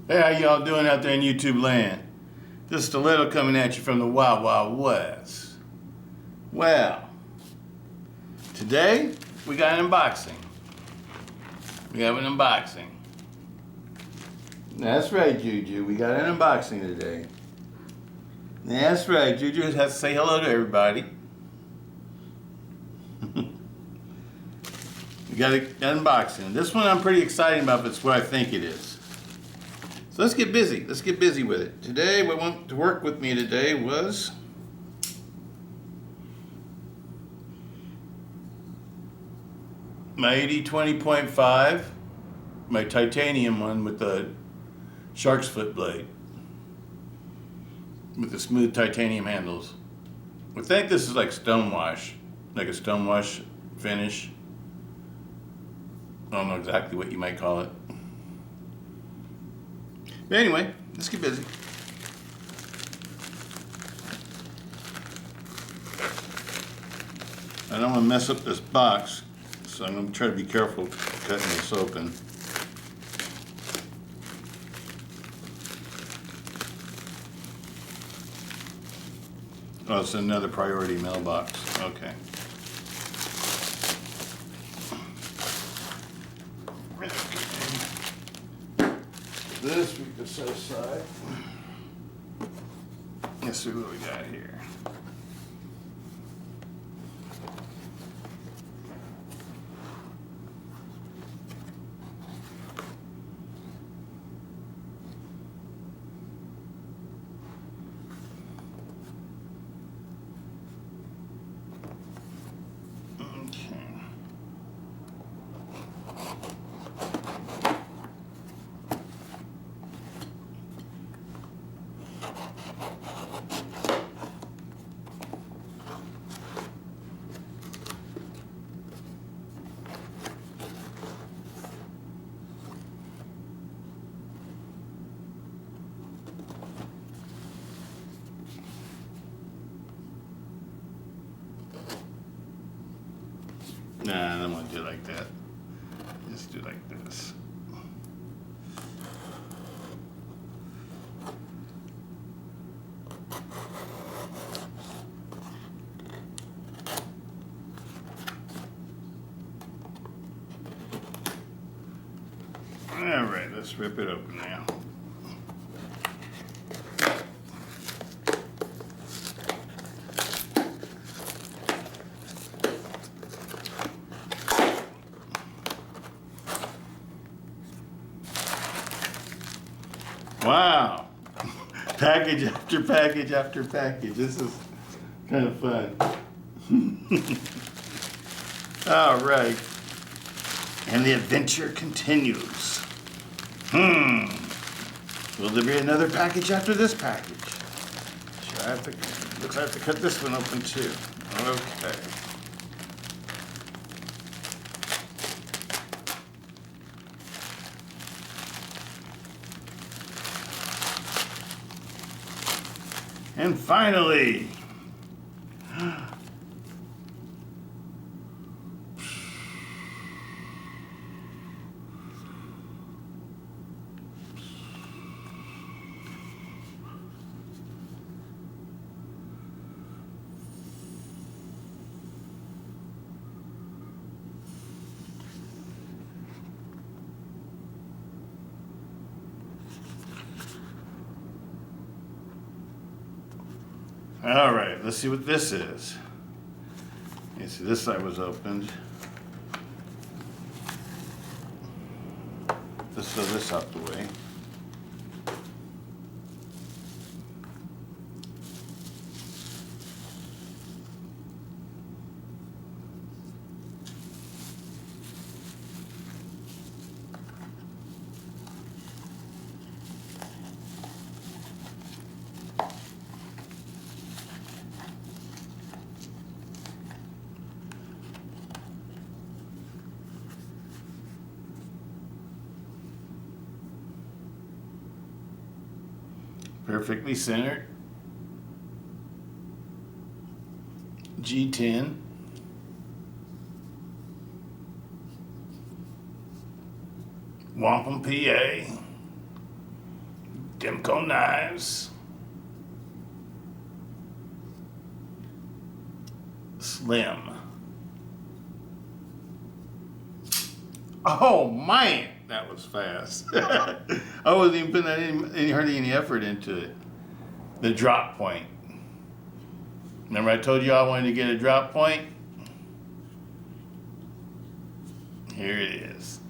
Hey, how y'all doing out there in YouTube land? This is Stiletto coming at you from the Wild Wild West. Well, today we got an unboxing. We have an unboxing. That's right, Juju. We got an unboxing today. That's right, Juju has to say hello to everybody. We got an unboxing. This one I'm pretty excited about, but it's what I think it is. So let's get busy. Let's get busy with it. Today, what went to work with me today was my AD20.5, my titanium one with the shark's foot blade, with the smooth titanium handles. I think this is like stonewash, like a stonewash finish. I don't know exactly what you might call it. But anyway, let's get busy. I don't want to mess up this box, so I'm going to try to be careful cutting this open. Oh, it's another priority mailbox. Okay. This we can set aside. Let's see what we got here. Nah, I don't want to do it like that. Just do it like this. All right, let's rip it open now. Wow, package after package after package. This is kind of fun. All right, and the adventure continues. Will there be another package after this package? Sure, looks like I have to cut this one open too. Okay. And finally, all right, let's see what this is. You see, this side was opened. Let's throw this out the way. Perfectly centered. G-10. Wampum, PA. Demko knives. Slim. Oh man, that was fast. I wasn't even putting hardly any effort into it. The drop point. Remember I told you I wanted to get a drop point? Here it is.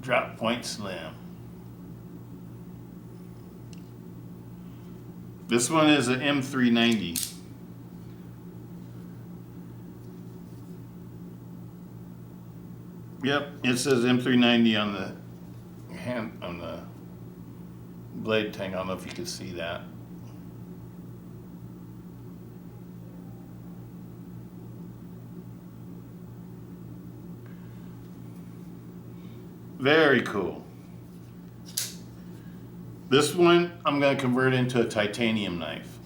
Drop point slim. This one is an M390. Yep, it says M390 on the blade tank. I don't know if you can see that. Very cool. This one I'm going to convert into a titanium knife.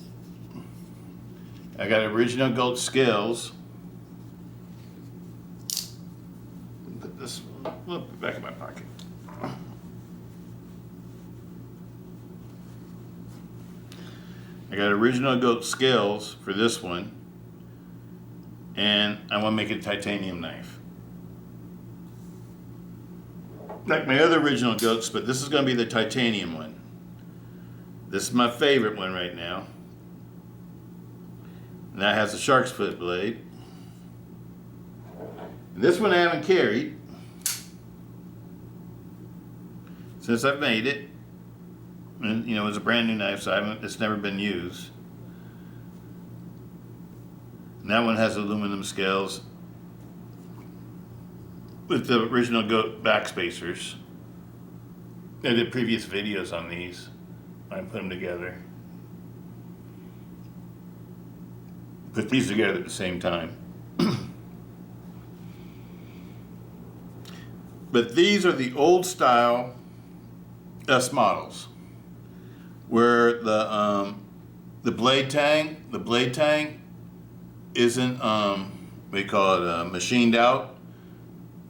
I got original gold scales. Put this one back in my pocket. I got original goat scales for this one, and I want to make it a titanium knife. Like my other original goats, but this is going to be the titanium one. This is my favorite one right now. And that has a shark's foot blade. And this one I haven't carried since I've made it. And you know, it's a brand new knife, so it's never been used. And that one has aluminum scales with the original goat back spacers. I did previous videos on these. I put them together. Put these together at the same time. But these are the old style S models, where the blade tang isn't we call it machined out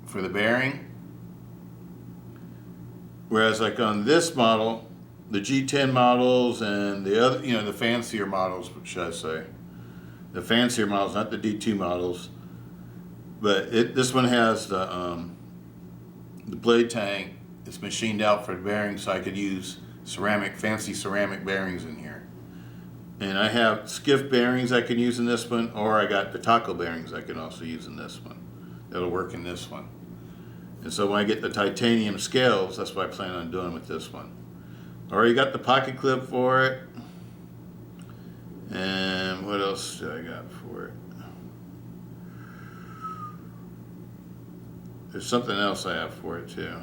for the bearing. Whereas like on this model, the G-10 models and the other, you know, the fancier models, should I say, the fancier models, not the D2 models, but this one has the blade tang. It's machined out for the bearing, so I could use fancy ceramic bearings in here. And I have skiff bearings I can use in this one, or I got the taco bearings I can also use in this one. That'll work in this one. And so when I get the titanium scales, that's what I plan on doing with this one. Already got the pocket clip for it. And what else do I got for it? There's something else I have for it too.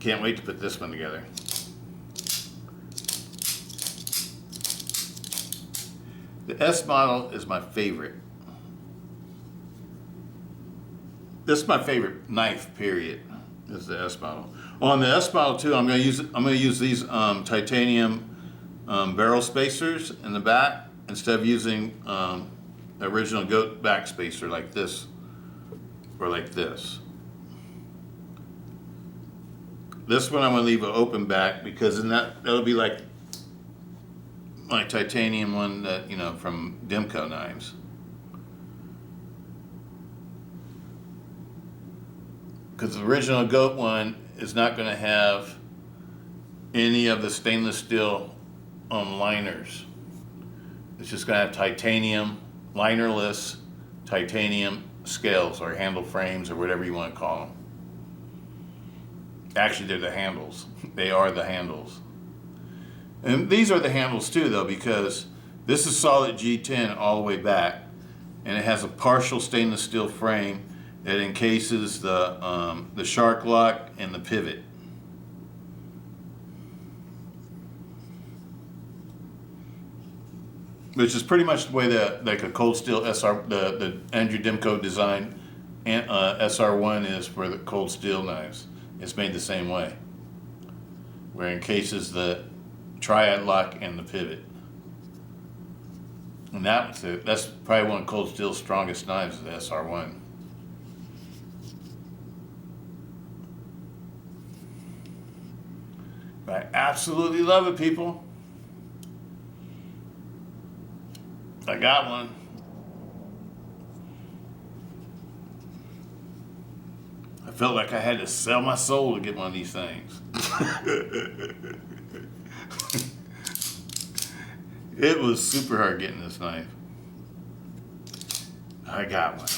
Can't wait to put this one together. The S model is my favorite. This is my favorite knife, period. This is the S model. On the S model too, I'm going to use these titanium barrel spacers in the back instead of using the original goat back spacer like this or like this. This one I'm going to leave an open back because in that'll be like my titanium one that, you know, from Demko knives. Because the original goat one is not going to have any of the stainless steel liners. It's just going to have titanium, linerless titanium scales or handle frames or whatever you want to call them. Actually, they're the handles. They are the handles. And these are the handles too, though, because this is solid G10 all the way back, and it has a partial stainless steel frame that encases the shark lock and the pivot. Which is pretty much the way that like a cold steel SR, the Andrew Demko design SR1 is for the cold steel knives. It's made the same way, where it encases the triad lock and the pivot. And that's probably one of Cold Steel's strongest knives, is the SR1. I absolutely love it, people. I got one. I felt like I had to sell my soul to get one of these things. It was super hard getting this knife. I got one.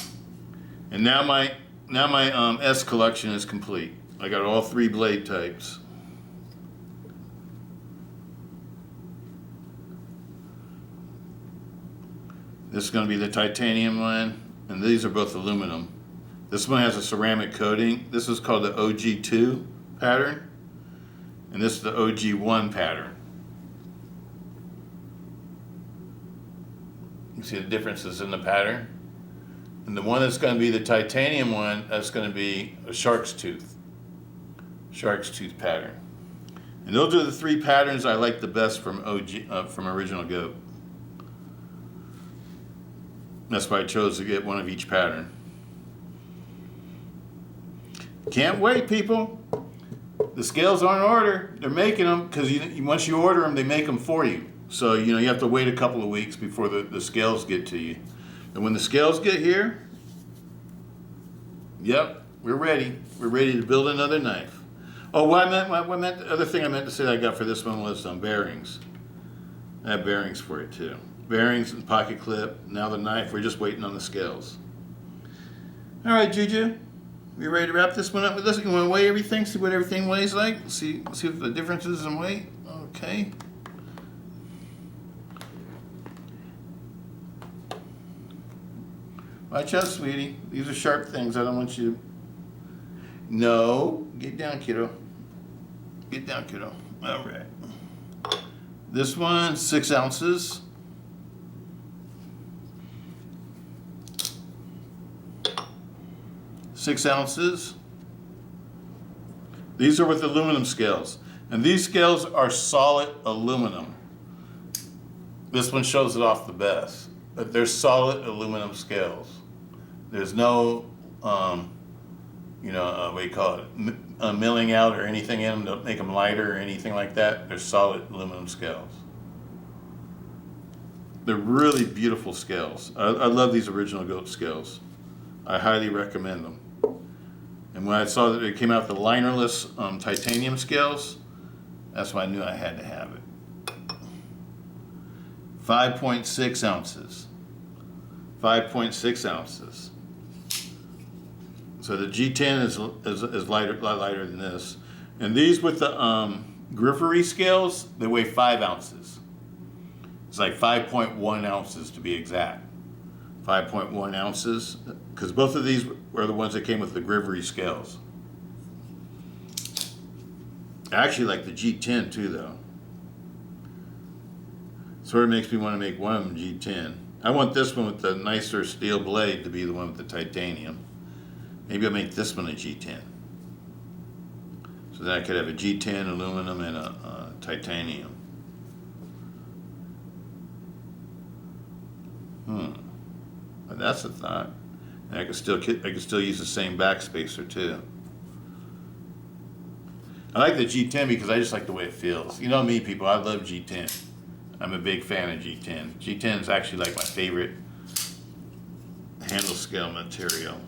And now my S collection is complete. I got all 3 blade types. This is going to be the titanium one, and these are both aluminum. This one has a ceramic coating. This is called the OG2 pattern, and this is the OG1 pattern. You see the differences in the pattern? And the one that's going to be the titanium one, that's going to be a shark's tooth pattern. And those are the 3 patterns I like the best from from Original Goat. That's why I chose to get one of each pattern. Can't wait, people. The scales are in order. They're making them because once you order them, they make them for you. So you have to wait a couple of weeks before the scales get to you. And when the scales get here, yep, we're ready. We're ready to build another knife. Oh, the other thing I meant to say that I got for this one was bearings. I have bearings for it too. Bearings and pocket clip. Now the knife. We're just waiting on the scales. All right, Juju, you ready to wrap this one up with us? You want to weigh everything? See what everything weighs like? See what the difference is in weight. Okay. Watch out, sweetie. These are sharp things. I don't want you to... No. Get down, kiddo. Get down, kiddo. All right. This one, 6 ounces. Six ounces. These are with aluminum scales. And these scales are solid aluminum. This one shows it off the best. But they're solid aluminum scales. There's no, what do you call it, milling out or anything in them to make them lighter or anything like that. They're solid aluminum scales. They're really beautiful scales. I love these Original Goat scales. I highly recommend them. And when I saw that it came out the linerless titanium scales, that's why I knew I had to have it. 5.6 ounces. 5.6 ounces. So the G10 is lighter, a lot lighter than this. And these with the Grivory scales, they weigh 5 ounces. It's like 5.1 ounces to be exact. 5.1 ounces, because both of these were the ones that came with the Grivory scales. I actually like the G10 too, though. Sort of makes me want to make one of them G10. I want this one with the nicer steel blade to be the one with the titanium. Maybe I'll make this one a G10. So then I could have a G10 aluminum and a titanium. But that's a thought. And I could still use the same backspacer too. I like the G10 because I just like the way it feels. You know me, people, I love G10. I'm a big fan of G10. G10 is actually like my favorite handle scale material.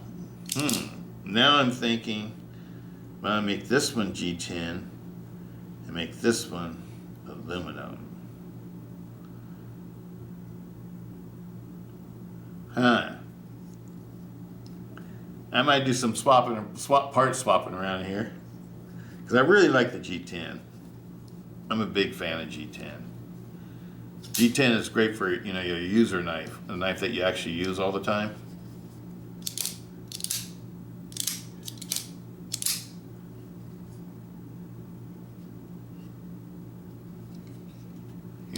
Now I'm thinking, well, I'll make this one G10 and make this one aluminum. I might do some part swapping around here. Because I really like the G10. I'm a big fan of G10. G10 is great for, your user knife, a knife that you actually use all the time.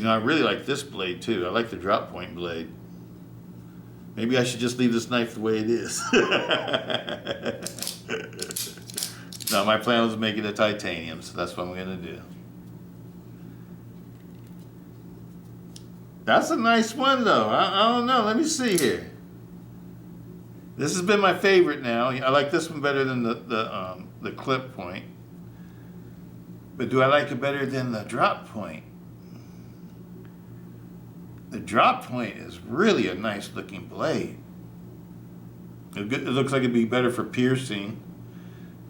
I really like this blade too. I like the drop point blade. Maybe I should just leave this knife the way it is. No, my plan was to make it a titanium, so that's what I'm going to do. That's a nice one, though. I don't know. Let me see here. This has been my favorite now. I like this one better than the clip point. But do I like it better than the drop point? The drop point is really a nice looking blade. It looks like it'd be better for piercing,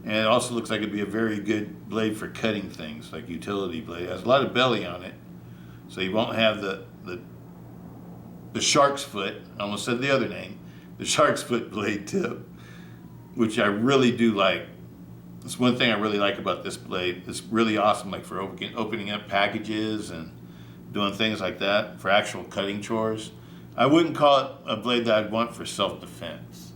and it also looks like it'd be a very good blade for cutting things, like utility blade. It has a lot of belly on it, so you won't have the shark's foot. I almost said the other name, the shark's foot blade tip, which I really do like. That's one thing I really like about this blade. It's really awesome, like for opening up packages and doing things like that, for actual cutting chores. I wouldn't call it a blade that I'd want for self-defense.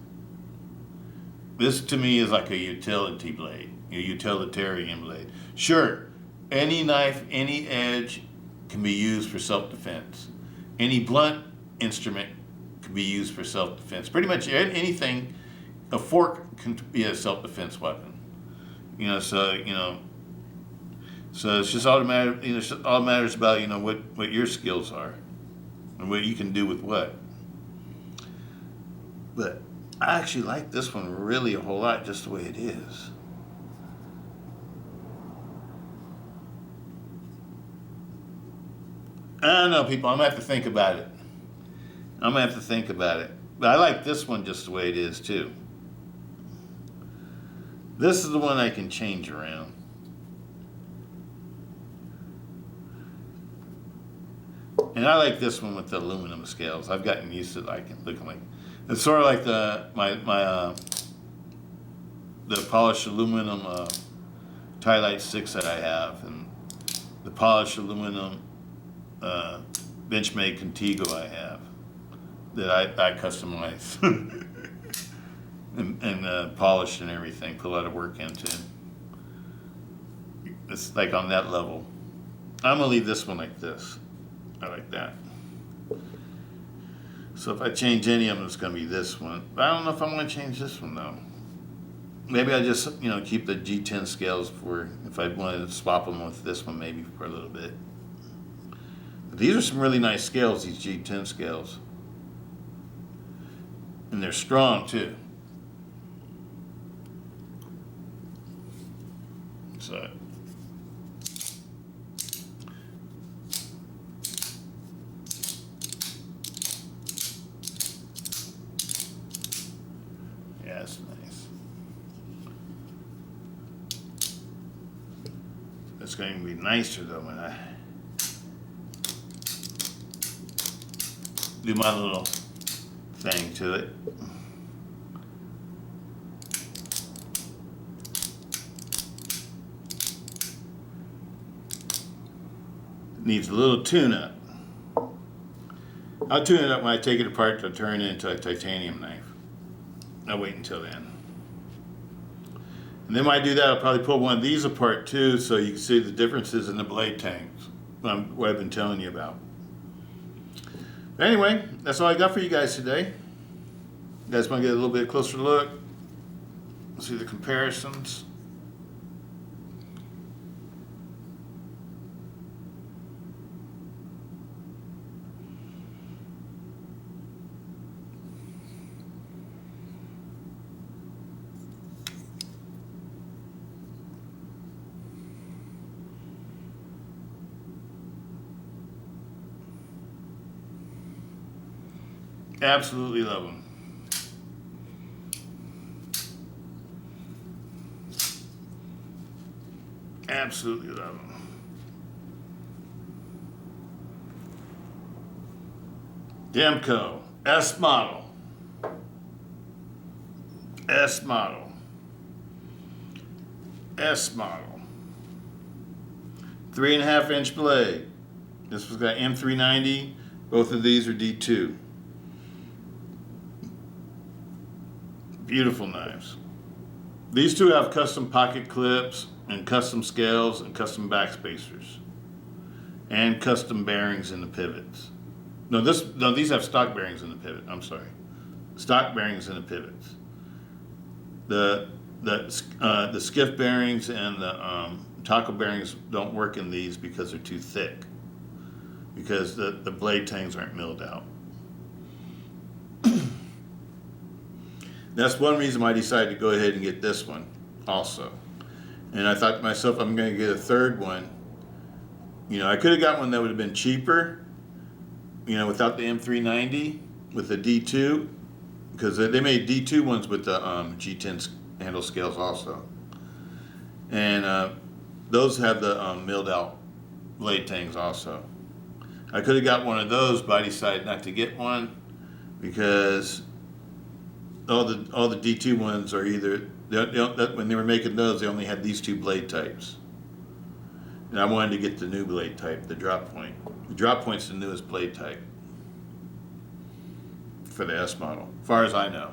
This to me is like a utility blade, a utilitarian blade. Sure, any knife, any edge can be used for self-defense. Any blunt instrument can be used for self-defense. Pretty much anything, a fork can be a self-defense weapon. So it's just all matters about, what your skills are and what you can do with what. But I actually like this one really a whole lot just the way it is. I don't know, people. I'm going to have to think about it. But I like this one just the way it is, too. This is the one I can change around. And I like this one with the aluminum scales. I've gotten used to looking like. It's sort of like the polished aluminum Tie-Lite 6 that I have, and the polished aluminum Benchmade Contigo I have that I customize and polished and everything. Put a lot of work into. It's like on that level. I'm gonna leave this one like this. I like that. So if I change any of them, it's going to be this one. But I don't know if I want to change this one, though. Maybe I just, keep the G10 scales for if I wanted to swap them with this one maybe for a little bit. But these are some really nice scales, these G10 scales. And they're strong, too. So... yeah, that's nice. It's going to be nicer though when I do my little thing to it. It needs a little tune-up. I'll tune it up when I take it apart to turn it into a titanium knife. I'll wait until then. And then when I do that, I'll probably pull one of these apart too, so you can see the differences in the blade tanks, what I've been telling you about. But anyway, that's all I got for you guys today. You guys want to get a little bit closer look? See the comparisons. Absolutely love them. Absolutely love them. Demko S model. S model. S model. 3.5 inch blade. This was got M390. Both of these are D2. Beautiful knives. These two have custom pocket clips and custom scales and custom backspacers and custom bearings in the pivots. No, these have stock bearings in the pivot. I'm sorry, stock bearings in the pivots. The skiff bearings and the taco bearings don't work in these because they're too thick, because the blade tangs aren't milled out. That's one reason why I decided to go ahead and get this one also. And I thought to myself, I'm going to get a third one. You know, I could have got one that would have been cheaper, you know, without the M390, with the D2, because they made D2 ones with the G10 handle scales also. And those have the milled out blade tangs also. I could have got one of those, but I decided not to get one because all the D2 ones are either, when they were making those, they only had these two blade types. And I wanted to get the new blade type, the drop point. The drop point's the newest blade type for the S model, as far as I know.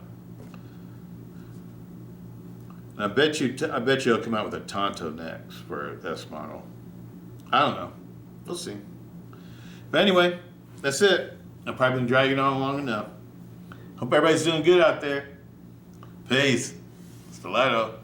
And I bet you it'll come out with a Tonto next for S model. I don't know. We'll see. But anyway, that's it. I've probably been dragging on long enough. Hope everybody's doing good out there. Peace. Stiletto.